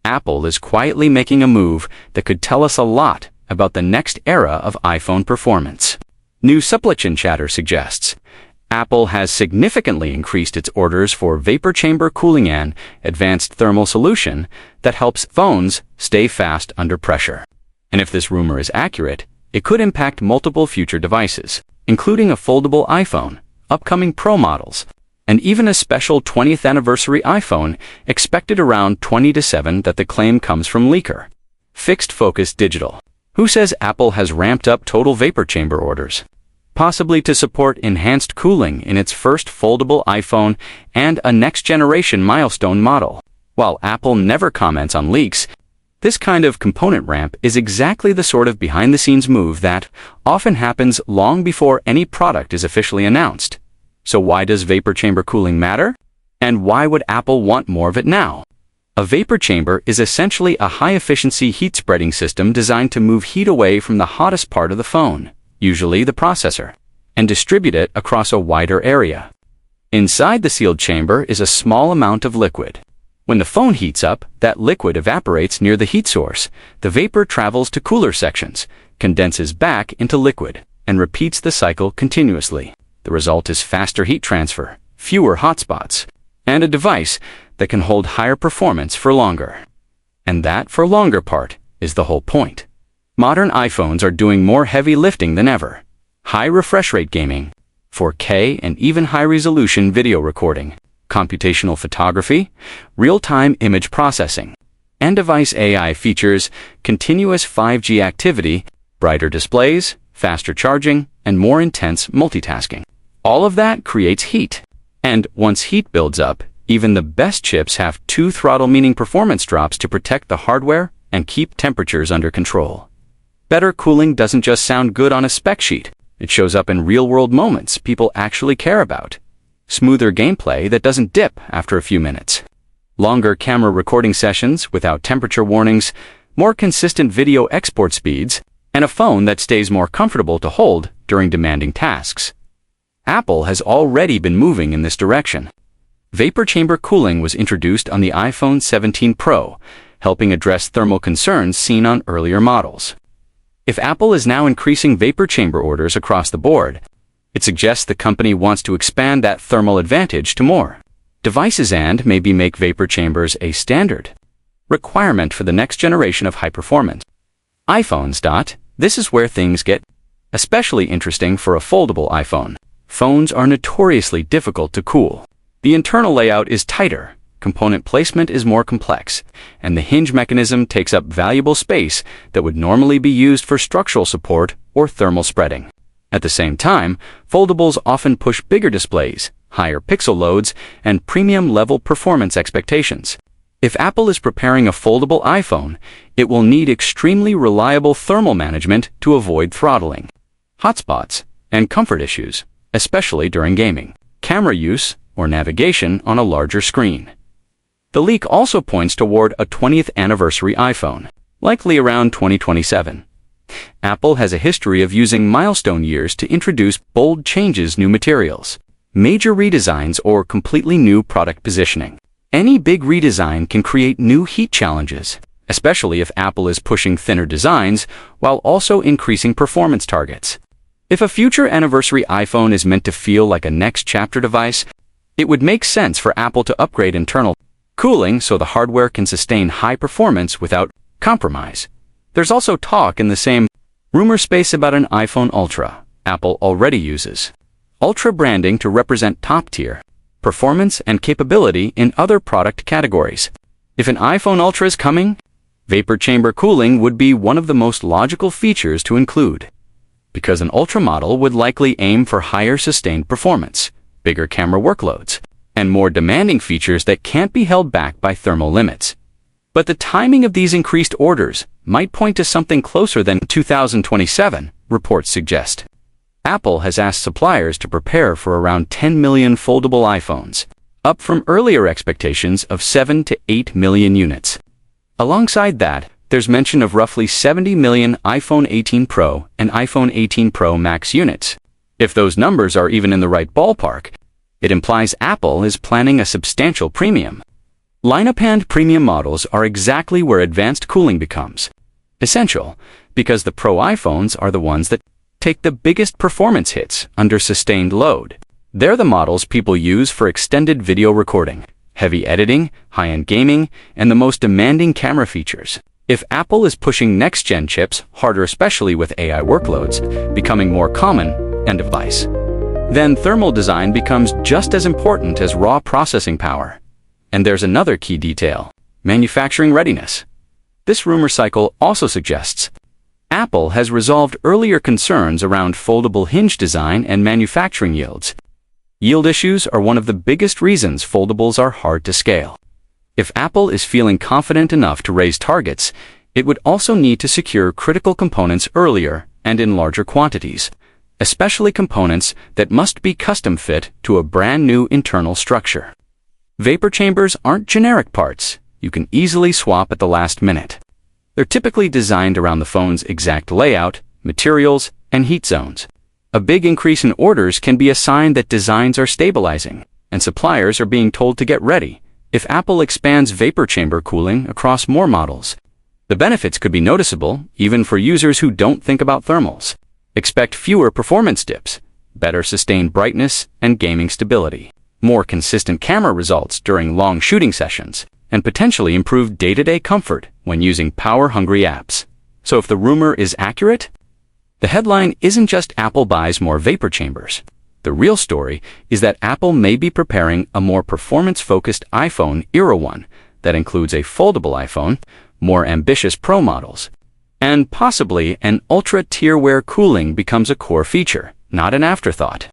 Apple is quietly making a move that could tell us a lot about the next era of iPhone performance. New supply chain chatter suggests Apple has significantly increased its orders for vapor chamber cooling, an advanced thermal solution that helps phones stay fast under pressure. And if this rumor is accurate, it could impact multiple future devices, including a foldable iPhone, upcoming Pro models, and even a special 20th anniversary iPhone expected around 2027 that the claim comes from leaker Fixed Focus Digital, who says Apple has ramped up total vapor chamber orders, possibly to support enhanced cooling in its first foldable iPhone and a next-generation milestone model. While Apple never comments on leaks, this kind of component ramp is exactly the sort of behind-the-scenes move that often happens long before any product is officially announced. So why does vapor chamber cooling matter? And why would Apple want more of it now? A vapor chamber is essentially a high-efficiency heat-spreading system designed to move heat away from the hottest part of the phone, usually the processor, and distribute it across a wider area. Inside the sealed chamber is a small amount of liquid. When the phone heats up, that liquid evaporates near the heat source. The vapor travels to cooler sections, condenses back into liquid, and repeats the cycle continuously. The result is faster heat transfer, fewer hotspots, and a device that can hold higher performance for longer. And that for longer part is the whole point. Modern iPhones are doing more heavy lifting than ever. High refresh rate gaming, 4K and even high-resolution video recording, computational photography, real-time image processing, and device AI features, continuous 5G activity, brighter displays, faster charging, and more intense multitasking. All of that creates heat. And once heat builds up, even the best chips have two throttle, meaning performance drops to protect the hardware and keep temperatures under control. Better cooling doesn't just sound good on a spec sheet. It shows up in real-world moments people actually care about. Smoother gameplay that doesn't dip after a few minutes. Longer camera recording sessions without temperature warnings, more consistent video export speeds, and a phone that stays more comfortable to hold during demanding tasks. Apple has already been moving in this direction. Vapor chamber cooling was introduced on the iPhone 17 Pro, helping address thermal concerns seen on earlier models. If Apple is now increasing vapor chamber orders across the board, it suggests the company wants to expand that thermal advantage to more devices and maybe make vapor chambers a standard requirement for the next generation of high-performance iPhones. This is where things get especially interesting for a foldable iPhone. Phones are notoriously difficult to cool. The internal layout is tighter, component placement is more complex, and the hinge mechanism takes up valuable space that would normally be used for structural support or thermal spreading. At the same time, foldables often push bigger displays, higher pixel loads, and premium-level performance expectations. If Apple is preparing a foldable iPhone, it will need extremely reliable thermal management to avoid throttling, hotspots, and comfort issues, especially during gaming, camera use, or navigation on a larger screen. The leak also points toward a 20th anniversary iPhone, likely around 2027. Apple has a history of using milestone years to introduce bold changes, new materials, major redesigns, or completely new product positioning. Any big redesign can create new heat challenges, especially if Apple is pushing thinner designs while also increasing performance targets. If a future anniversary iPhone is meant to feel like a next chapter device, it would make sense for Apple to upgrade internal cooling so the hardware can sustain high performance without compromise. There's also talk in the same rumor space about an iPhone Ultra. Apple already uses Ultra branding to represent top-tier performance and capability in other product categories. If an iPhone Ultra is coming, vapor chamber cooling would be one of the most logical features to include, because an Ultra model would likely aim for higher sustained performance, bigger camera workloads, and more demanding features that can't be held back by thermal limits. But the timing of these increased orders might point to something closer than 2027, reports suggest. Apple has asked suppliers to prepare for around 10 million foldable iPhones, up from earlier expectations of 7 to 8 million units. Alongside that, there's mention of roughly 70 million iPhone 18 Pro and iPhone 18 Pro Max units. If those numbers are even in the right ballpark, it implies Apple is planning a substantial premium. Lineup and premium models are exactly where advanced cooling becomes essential, because the Pro iPhones are the ones that take the biggest performance hits under sustained load. They're the models people use for extended video recording, heavy editing, high-end gaming, and the most demanding camera features. If Apple is pushing next-gen chips harder, especially with AI workloads becoming more common end of device, then thermal design becomes just as important as raw processing power. And there's another key detail: manufacturing readiness. This rumor cycle also suggests Apple has resolved earlier concerns around foldable hinge design and manufacturing yields. Yield issues are one of the biggest reasons foldables are hard to scale. If Apple is feeling confident enough to raise targets, it would also need to secure critical components earlier and in larger quantities, especially components that must be custom-fit to a brand new internal structure. Vapor chambers aren't generic parts you can easily swap at the last minute. They're typically designed around the phone's exact layout, materials, and heat zones. A big increase in orders can be a sign that designs are stabilizing, and suppliers are being told to get ready. If Apple expands vapor chamber cooling across more models, the benefits could be noticeable even for users who don't think about thermals. Expect fewer performance dips, better sustained brightness and gaming stability, more consistent camera results during long shooting sessions, and potentially improved day-to-day comfort when using power-hungry apps. So if the rumor is accurate, the headline isn't just Apple buys more vapor chambers. The real story is that Apple may be preparing a more performance-focused iPhone Era 1 that includes a foldable iPhone, more ambitious Pro models, and possibly an ultra-tier where cooling becomes a core feature, not an afterthought.